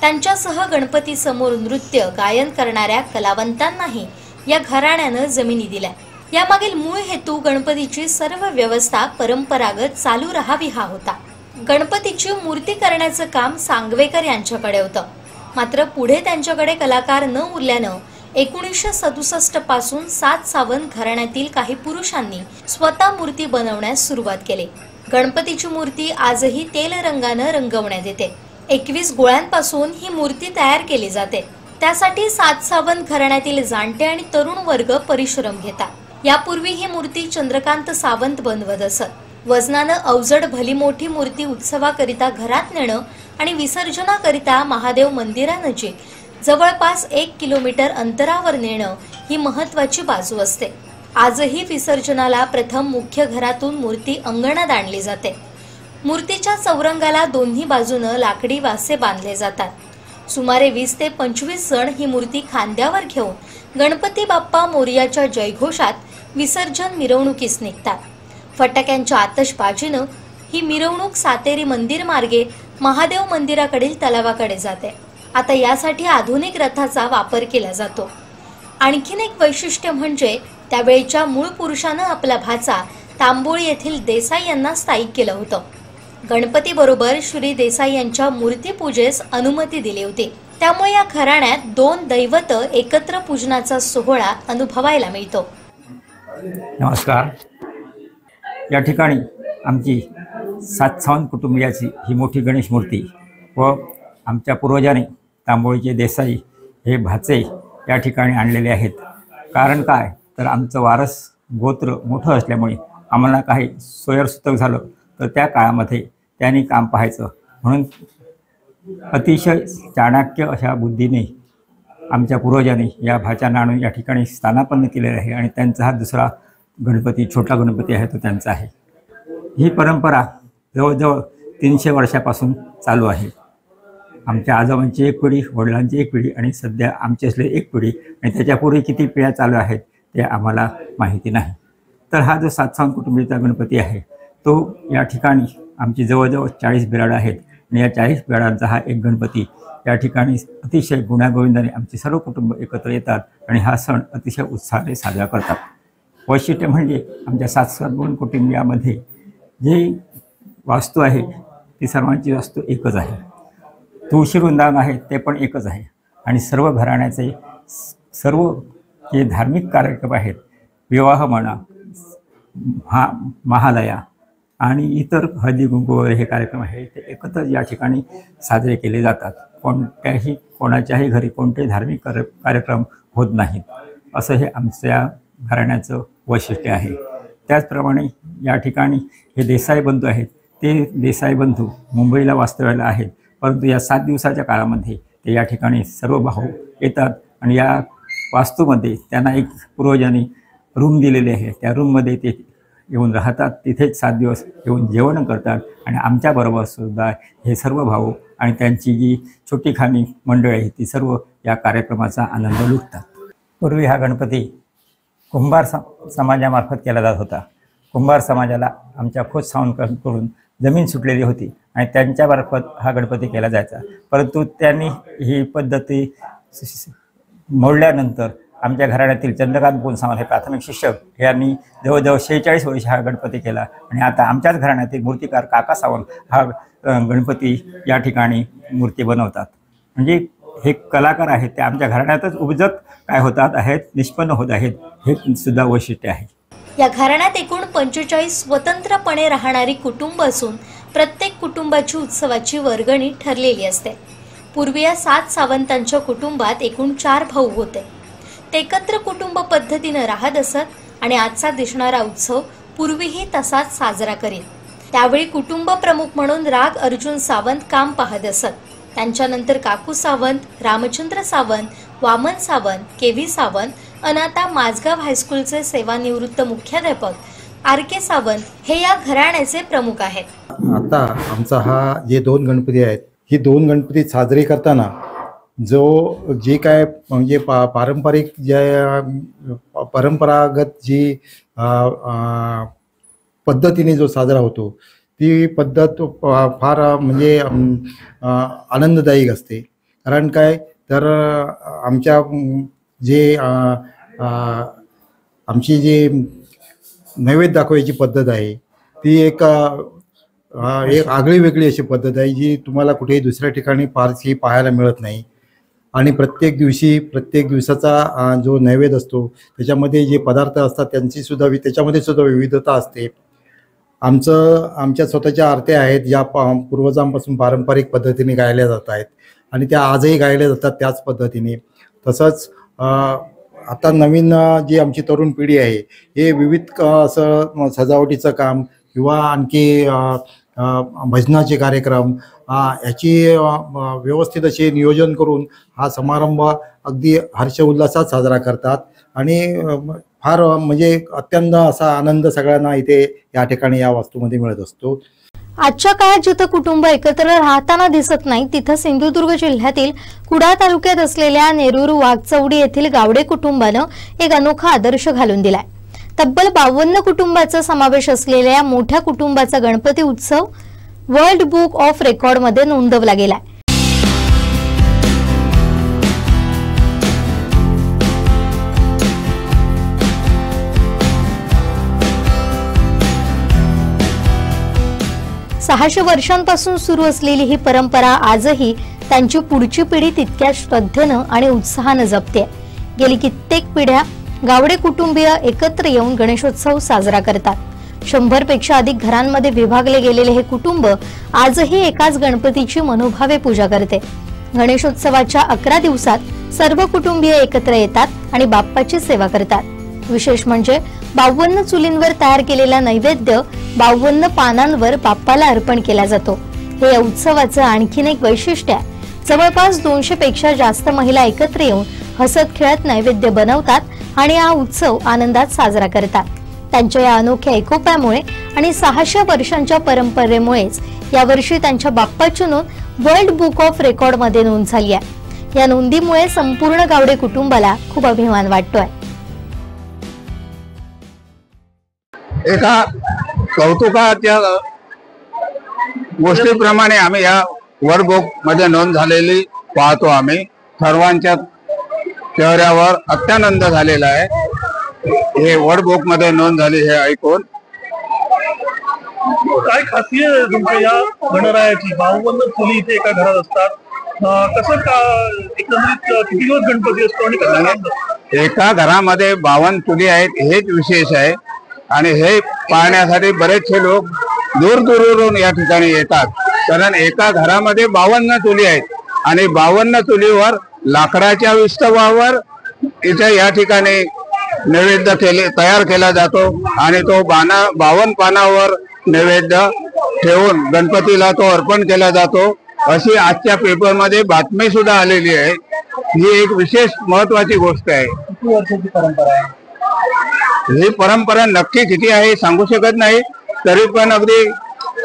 त्यांच्यासह गणपती समोर नृत्य गायन करणाऱ्या कलावंतांनाही या घराण्यानं जमिनी दिल्या. यामागील मूळ हेतू गणपतीची सर्व व्यवस्था परंपरागत चालू राहावी हा होता. गणपतीची मूर्ती करण्याचं काम सांगवेकर यांच्याकडे होतं. मात्र पुढे त्यांच्याकडे कलाकार न उरल्यानं 1967 पासून 7 सावंत घराण्यातील काही पुरुषांनी स्वतः मूर्ती बनवण्यास सुरुवात केली. गणपतीची मूर्ती आजही तेल रंगानं रंगवण्यात येते. 21 गोळ्यांपासून ही मूर्ती तयार केली जाते. त्यासाठी 7 सावंत घराण्यातील जाणते आणि तरुण वर्ग परिश्रम घेतात. यापूर्वी ही मूर्ती चंद्रकांत सावंत बनवत असत. वजनानं अवजड भली मोठी मूर्ती उत्सवाकरिता घरात नेणं आणि विसर्जनाकरिता महादेव मंदिरानजीक जवळपास 1 किलोमीटर अंतरावर नेणं ही महत्वाची बाजू असते. आजही विसर्जनाला प्रथम मुख्य घरातून मूर्ती अंगणात आणली जाते. मूर्तीच्या चौरंगाला दोन्ही बाजूनं लाकडी वासे बांधले जातात. सुमारे 20 ते 25 जण ही मूर्ती खांद्यावर घेऊन गणपती बाप्पा मोरयाच्या जयघोषात विसर्जन मिरवणुकीस निघतात. फटाक्यांच्या आतषबाजीनं ही मिरवणूक सातेरी मंदिर मार्गे महादेव मंदिराकडील तलावाकडे जाते. आता यासाठी आधुनिक रथाचा वापर केला जातो. आणखीन एक वैशिष्ट्य म्हणजे त्यावेळच्या मूळ पुरुषानं आपला भाचा तांबोळी येथील देसाई यांना स्थायिक केलं होतं. गणपती बरोबर श्री देसाई यांच्या मूर्तीपूजेस अनुमती दिली होती. त्यामुळे या घराण्यात 2 दैवत एकत्र पूजनाचा सोहळा अनुभवायला मिळतो. नमस्कार. या ठिकाणी आमची 7 सावंत कुटुंबियाची ही मोठी गणेश मूर्ती व आमच्या पूर्वजांनी तांबोळीचे देसाई हे भाचे या ठिकाणी आणलेले आहेत. कारण काय तर आमचं वारस गोत्र मोठं असल्यामुळे आम्हाला काही सोयरसूतक झालं तर त्या काळामध्ये त्यांनी काम पाहायचं म्हणून अतिशय चाणक्य अशा बुद्धीने आमच्या पूर्वजांनी या भाच्यांना आणून या ठिकाणी स्थानापन्न केलेलं आहे आणि त्यांचा हा दुसरा गणपती छोटा गणपती आहे तो त्यांचा आहे. ही परंपरा जवळजवळ 300 वर्षापासून चालू आहे. आमच्या आजोबांची एक पिढी, वडिलांची एक पिढी आणि सध्या आमची असलेली एक पिढी आणि त्याच्यापूर्वी किती पिढ्या चालू आहेत ते आम्हाला माहिती नाही. तर हा जो 7 सावंत कुटुंबीचा गणपती आहे तो या ठिकाणी आमची जवळजवळ 40 बिराडं आहेत आणि या 40 बिराडांचा हा एक गणपती या ठिकाणी अतिशय गुण्यागोविंदाने आमचे सर्व कुटुंब एकत्र येतात आणि हा सण अतिशय उत्साहाने साजरा करतात. वैशिष्ट्य म्हणजे आमच्या 7 सावंत कुटुंबियामध्ये जे वास्तू आहे ती सर्वांची वास्तू एकच आहे. तुळशी वृंदावन आहे ते पण एकच आहे आणि सर्व घराण्याचे सर्व जे धार्मिक कार्यक्रम आहेत, विवाह म्हणा, महालया आणि इतर हळदी कुंकू वगैरे हे कार्यक्रम आहे ते एकत्र या ठिकाणी साजरे केले जातात. कोणाच्याही घरी कोणतेही धार्मिक कार्यक्रम होत नाहीत असं हे आमच्या घराण्याचं वैशिष्ट्य आहे. त्याचप्रमाणे या ठिकाणी हे देसाई बंधू आहेत ते देसाई बंधू मुंबईला वास्तव्याला आहेत, परंतु या 7 दिवसाच्या काळामध्ये ते या ठिकाणी सर्व भाऊ येतात आणि या वास्तूमध्ये त्यांना एक पूर्वजांनी रूम दिलेली आहे. त्या रूममध्ये ते येऊन राहतात. तिथेच 7 दिवस येऊन जेवण करतात आणि आमच्याबरोबर सुद्धा हे सर्व भाऊ आणि त्यांची जी छोटी खानी मंडळी आहे ती सर्व या कार्यक्रमाचा आनंद लुटतात. पूर्वी हा गणपती कुंभार समाजामार्फत केला जात होता. कुंभार समाजाला आमच्या खोत सावंतकडून जमीन सुटलेली होती आणि त्यांच्यामार्फत हा गणपती केला जायचा. परंतु त्यांनी ही पद्धती मोडल्यानंतर आमच्या घराण्यातील चंद्रकांत गोंसावंत हे प्राथमिक शिक्षक यांनी जवळजवळ 46 वर्ष हा गणपती केला आणि आता आमच्याच घराण्यातील मूर्तिकार काका सावंत हा गणपती या ठिकाणी मूर्ती बनवतात. म्हणजे हे कलाकार आहेत ते आमच्या घराण्यातच उपजत काय होतात आहेत, निष्पन्न होत आहेत, हे सुद्धा वैशिष्ट्य आहे. या घराण्यात एकूण 45 स्वतंत्रपणे राहणारी कुटुंब असून प्रत्येक कुटुंबाची उत्सवाची वर्गणी ठरलेली असते. पूर्वी या 7 सावंतांच्या कुटुंबात एकूण 4 भाऊ होते. ते एकत्र कुटुंब पद्धतीनं राहत असत आणि आजचा दिसणारा उत्सव पूर्वीही तसाच साजरा करीत. त्यावेळी कुटुंब प्रमुख म्हणून राग अर्जुन सावंत काम पाहत असत. त्यांच्यानंतर काकू सावंत, रामचंद्र सावंत, वामन सावंत, केव्ही सावंत आणि आता माझगाव हायस्कूलचे सेवानिवृत्त मुख्याध्यापक RK सावंत हे या घराण्याचे प्रमुख आहेत. आता आमचा हा जे 2 गणपती आहेत, ही 2 गणपती साजरे करताना जे काय म्हणजे पारंपरिक परंपरागत जी पद्धतीने जो साजरा होतो ती पद्धत फार म्हणजे आनंददायक असते. कारण काय तर आमच्या जे आमची जे नैवेद्य दाखवायची पद्धत आहे ती एक आगळी वेगळी अशी पद्धत आहे जी तुम्हाला कुठेही दुसऱ्या ठिकाणी फारशी पाहायला मिळत नाही. आणि प्रत्येक दिवसाचा जो नैवेद्य असतो त्याच्यामध्ये जे पदार्थ असतात त्याच्यामध्ये सुद्धा विविधता असते. आमच्या स्वतःच्या आरत्या आहेत ज्या पूर्वजांपासून पारंपरिक पद्धतीने गायल्या जात आहेत आणि त्या आजही गायल्या जातात त्याच पद्धतीने. तसंच आता नवीन जी आमची तरुण पिढी आहे हे विविध असं सजावटीचं काम किंवा आणखी भजनाचे कार्यक्रम याची व्यवस्थित असे नियोजन करून हा समारंभ अगदी हर्ष उल्हासात साजरा करतात आणि फार म्हणजे अत्यंत असा आनंद सगळ्यांना इथे या ठिकाणी या वास्तूमध्ये मिळत असतो. आजच्या काळात जिथं कुटुंब एकत्र राहताना दिसत नाही तिथं सिंधुदुर्ग जिल्ह्यातील कुडाळ तालुक्यात असलेल्या नेरूर वाघचौडी येथील गावडे कुटुंबानं एक अनोखा आदर्श घालून दिलाय. तब्बल 52 कुटुंबाचा समावेश असलेल्या या मोठ्या कुटुंबाचा गणपती उत्सव वर्ल्ड बुक ऑफ रेकॉर्ड मध्ये नोंदवला गेलाय. सहाशे वर्षांपासून सुरू असलेली ही परंपरा आजही त्यांची पुढची पिढी तितक्या श्रद्धेनं आणि उत्साहानं जपते. गेली कित्येक पिढ्या गावडे कुटुंबीय एकत्र येऊन गणेशोत्सव साजरा करतात. 100 पेक्षा अधिक घरांमध्ये विभागले गेलेले हे कुटुंब आजही एकाच गणपतीची मनोभावे पूजा करते. गणेशोत्सवाच्या 11 दिवसात सर्व कुटुंबीय एकत्र येतात आणि बाप्पाची सेवा करतात. विशेष म्हणजे 52 चुलींवर तयार केलेला नैवेद्य 52 पानांवर बाप्पाला अर्पण केला जातो. हे या उत्सवाचं आणखीन एक वैशिष्ट्य आहे. जवळपास 200 पेक्षा जास्त महिला एकत्र येऊन हसत खेळत नैवेद्य बनवतात आणि हा उत्सव आनंदात साजरा करतात. त्यांच्या या अनोख्या एकोप्यामुळे आणि 600 वर्षांच्या परंपरेमुळेच यावर्षी त्यांच्या बाप्पाची नोंद वर्ल्ड बुक ऑफ रेकॉर्ड मध्ये नोंद झाली आहे. या नोंदीमुळे संपूर्ण गावडे कुटुंबाला खूप अभिमान वाटतोय. एका कौतुकाच्या गोष्टीप्रमाणे आम्ही या वर्ल्ड बुक मध्ये नोंद झालेली पाहतो. आम्ही सर्वांच्या चेहऱ्यावर अत्यानंद झालेला आहे. हे वर्ल्ड बुक मध्ये नोंद झाली हे ऐकून. काय खासियत तुमच्या या गणरायाची? 52 चुली इथे एका घरात असतात. कसं का एकंदरीत किती दिवस गणपती असतो आणि कसं? एका घरामध्ये 52 चुली आहेत हेच विशेष आहे आणि हे पाहण्यासाठी बरेचसे लोक दूरवरून या ठिकाणी येतात. कारण एका घरामध्ये 52 चुली आहेत आणि 52 चुलीवर लाकडाच्या विस्तवावर इथे या ठिकाणी नैवेद्य तयार केला जातो आणि तो 52 पानावर नैवेद्य ठेवून गणपतीला तो अर्पण केला जातो. अशी आजच्या पेपरमध्ये बातमी सुद्धा आलेली आहे. ही एक विशेष महत्वाची गोष्ट आहे. किती वर्षाची परंपरा आहे ही परंपरा? नक्की किती आहे सांगू शकत नाही, तरी पण अगदी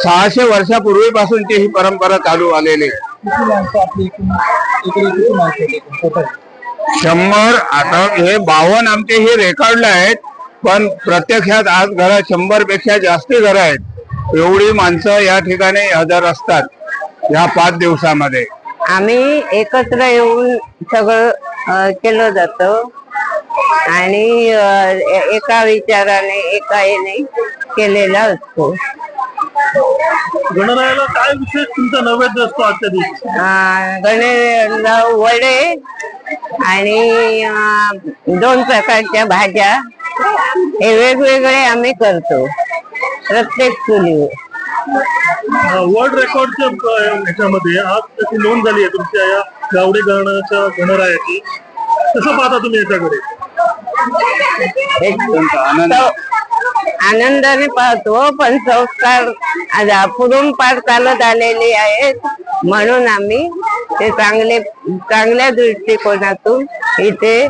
600 वर्षापूर्वीपासूनची ही परंपरा चालू आलेली आहे. 100 आता हे 52 आमचे हे रेकॉर्डला आहेत, पण प्रत्यक्षात आज घरात 100 पेक्षा जास्ती घरं आहेत. एवढी माणसं या ठिकाणी हजर असतात या 5 दिवसामध्ये. आम्ही एकत्र येऊन सगळं केलं जातं आणि एका विचाराने एका येणे केलेला असतो. गणरायाला काय विशेष तुमचा नैवेद्य असतो आजच्या दिवशी? गणेशला वडे आणि 2 प्रकारच्या भाज्या हे वेगवेगळे आम्ही करतो प्रत्येक चुलीवर. वर्ल्ड रेकॉर्डच्या ह्याच्यामध्ये आज त्याची नोंद झाली आहे तुमच्या या गावडे घराण्याच्या गणरायाची. कसं पाहता तुम्ही याच्याकडे? आनंदाने पाहतो, पण संस्कार पुरून पार चालत आलेले आहेत म्हणून आम्ही ते चांगल्या दृष्टिकोनातून इथे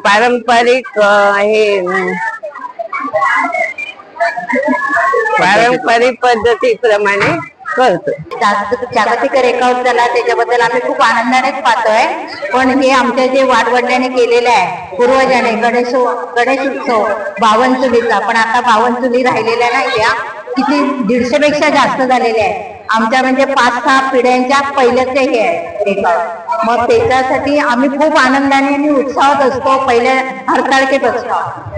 पारंपरिक पद्धतीप्रमाणे करतो. जागतिक रेकॉर्ड झाला त्याच्याबद्दल आम्ही खूप आनंदानेच पाहतोय. पण हे आमच्या जे वाडवडिलांनी केलेलं आहे पूर्वजांनी गणेश उत्सव 52 चुलीचा, पण आता 52 चुली राहिलेल्या नाही, त्या किती 150 पेक्षा जास्त झालेल्या आहे. आमच्या म्हणजे 5-6 पिढ्यांच्या पहिल्याच हे आहे रेकॉर्ड. मग त्याच्यासाठी आम्ही खूप आनंदाने आणि उत्साहात असतो. पहिल्या हरताळकेत असतो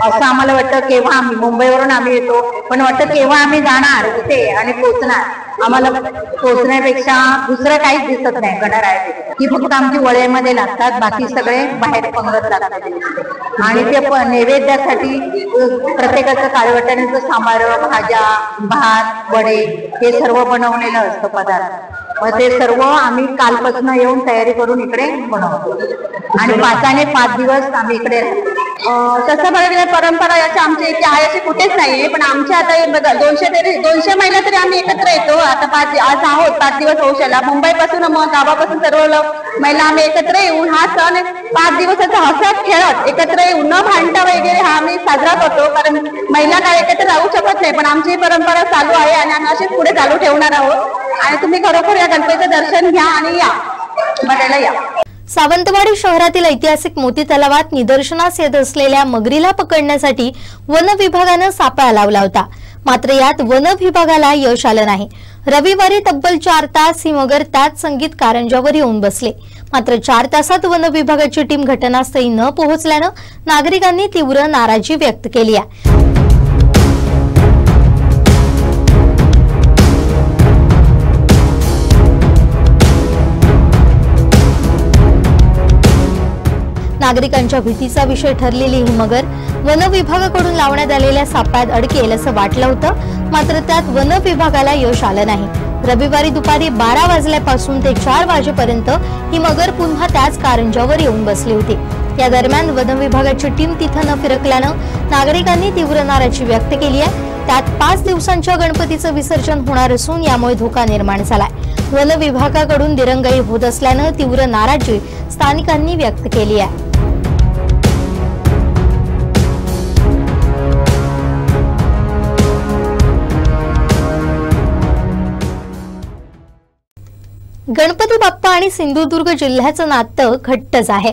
असं आम्हाला वाटतं. केव्हा आम्ही मुंबईवरून आम्ही येतो, पण वाटतं केव्हा आम्ही जाणार तिथे आणि पोचणार. आम्हाला पोचण्यापेक्षा दुसरं काहीच दिसत नाही गणरायाचे, की फक्त आमची वळेमध्ये लागतात, बाकी सगळे बाहेर पंगत लागतात. आणि ते नैवेद्यासाठी प्रत्येकाचं काळवटाण्याचं सांबार, भाज्या, भात, वडे हे सर्व बनवलेलं असतं पदार्थ. मग ते सर्व आम्ही कालपासून येऊन तयारी करून इकडे बनवतो आणि 5 दिवस आम्ही इकडे तसं बघायला परंपरा याची आमच्या इथे आहे अशी कुठेच नाहीये. पण आमच्या आता बघा 200 महिला तरी आम्ही एकत्र येतो. आता आज आहोत 5 दिवस औषधाला. मुंबईपासून मग गावापासून सर्व महिला आम्ही एकत्र येऊन हा सण 5 दिवसाचा हसत खेळत एकत्र येऊन न भांडता वगैरे हा आम्ही साजरा करतो. कारण महिला काय एकत्र राहू शकत नाही, पण आमची परंपरा चालू आहे आणि आम्ही अशीच पुढे चालू ठेवणार आहोत. आणि तुम्ही खरोखर या गणपतीचं दर्शन घ्या आणि या बघायला या. सावंतवाडी शहरातील ऐतिहासिक मोती तलावात निदर्शनास येत असलेल्या मगरीला पकडण्यासाठी वन विभागानं सापळा लावला होता. मात्र यात वन विभागाला यश आलं नाही. रविवारी तब्बल 4 तास ही मगर त्याच संगीत कारंजावर येऊन बसले. मात्र 4 तासात वन विभागाची टीम घटनास्थळी न पोहोचल्यानं नागरिकांनी तीव्र नाराजी व्यक्त केली आहे. नागरिकांच्या भीतीचा विषय ठरलेली ही मगर वन विभागाकडून लावण्यात आलेल्या सापळ्यात अडकेल असं वाटलं होतं. मात्र त्यात वन विभागाला यश आलं नाही. रविवारी दुपारी 12 वाजल्यापासून ते 4 वाजेपर्यंत ही मगर पुन्हा त्याच कारंजावर येऊन बसली होती. या दरम्यान वन विभागाची टीम तिथं न फिरकल्यानं नागरिकांनी तीव्र नाराजी व्यक्त केली आहे. त्यात 5 दिवसांच्या गणपतीचं विसर्जन होणार असून यामुळे धोका निर्माण झालाय. वन विभागाकडून दिरंगाई होत असल्यानं तीव्र नाराजी स्थानिकांनी व्यक्त केली आहे. गणपती बाप्पा आणि सिंधुदुर्ग जिल्ह्याचं नातं घट्टच आहे.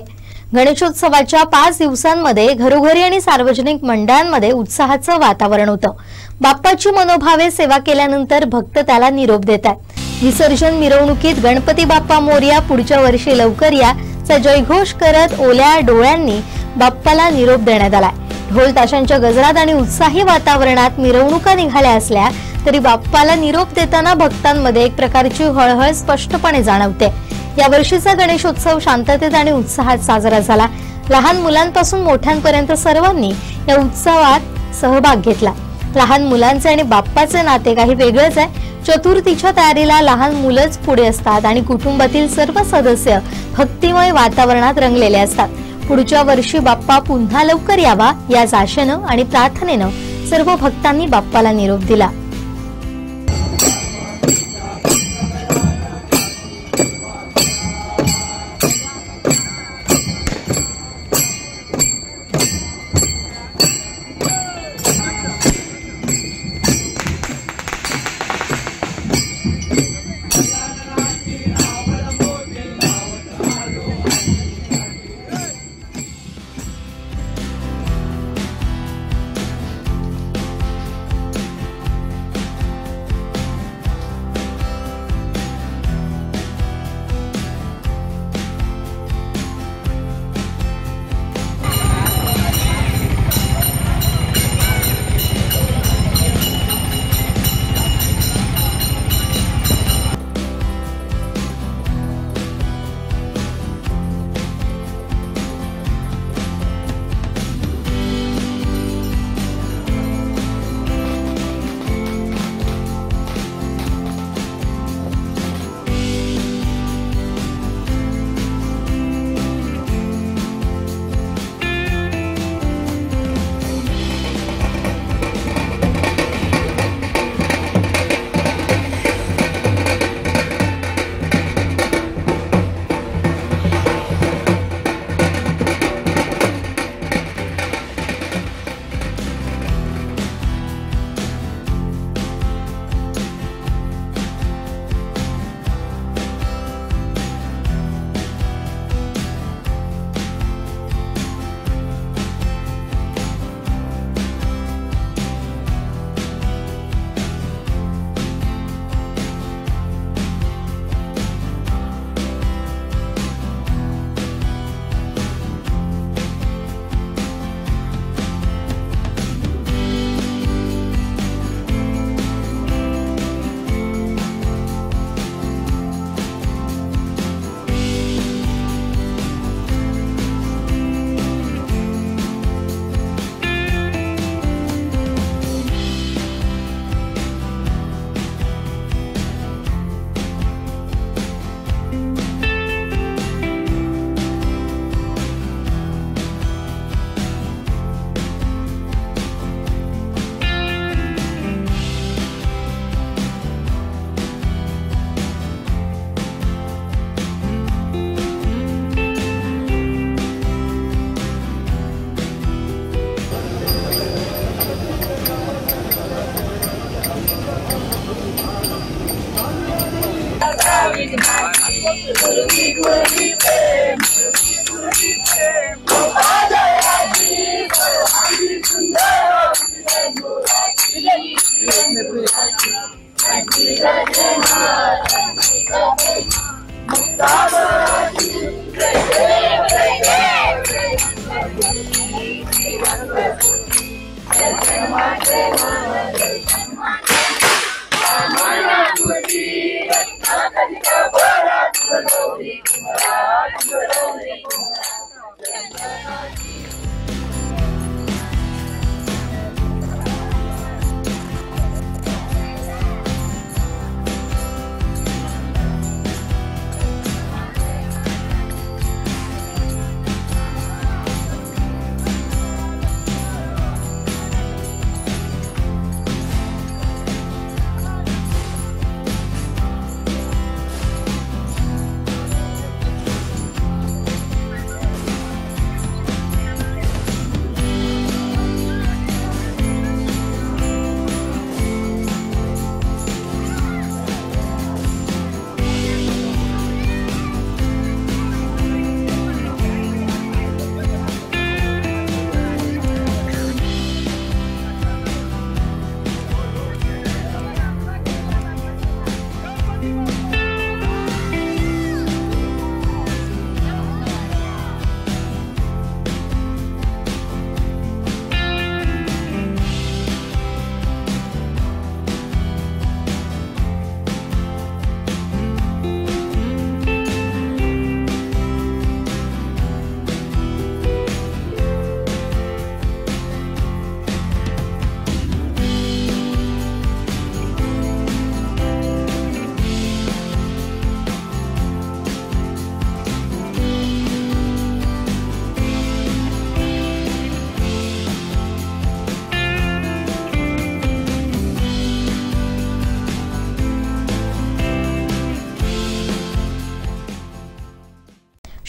गणेशोत्सवाच्या 5 दिवसांमध्ये घरोघरी आणि सार्वजनिक मंडळांमध्ये उत्साहाचं वातावरण होतं. बाप्पाची मनोभावे सेवा केल्यानंतर भक्त त्याला निरोप देतात. विसर्जन मिरवणुकीत गणपती बाप्पा मोरया, पुढच्या वर्षी लवकर या चा जयघोष करत ओल्या डोळ्यांनी बाप्पाला निरोप देण्यात आलाय. ढोल ताशांच्या गजरात आणि उत्साही वातावरणात मिरवणुका निघाल्या असल्या तरी बाप्पाला निरोप देताना भक्तांमध्ये एक प्रकारची हळहळ स्पष्टपणे जाणवते. या वर्षीचा गणेशोत्सव शांततेत आणि उत्साहात साजरा झाला. लहान मुलांपासून मोठ्यांपर्यंत सर्वांनी या उत्सवात सहभाग घेतला. लहान मुलांचे आणि बाप्पाचे नाते काही वेगळेच आहे. चतुर्थीच्या तयारीला लहान मुलंच पुढे असतात आणि कुटुंबातील सर्व सदस्य भक्तिमय वातावरणात रंगलेले असतात. पुढच्या वर्षी बाप्पा पुन्हा लवकर यावा याच आशेनं आणि प्रार्थनेनं सर्व भक्तांनी बाप्पाला निरोप दिला.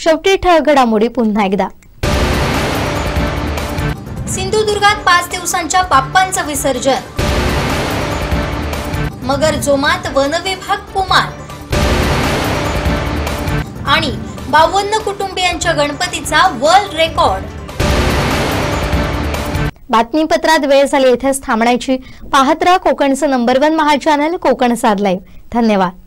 शेवटी ठळक घडामोडी पुन्हा एकदा. सिंधुदुर्गात 5 दिवसांच्या बाप्पांचं विसर्जन. मगर जोमात वनविभाग कुमार आणि 52 कुटुंबियांच्या गणपतीचा वर्ल्ड रेकॉर्ड. बातमीपत्रात वेळ झाली इथेच थांबण्याची. पाहत राहा कोकणचं नंबर 1 महा चॅनल कोकण साध लाईव्ह. धन्यवाद.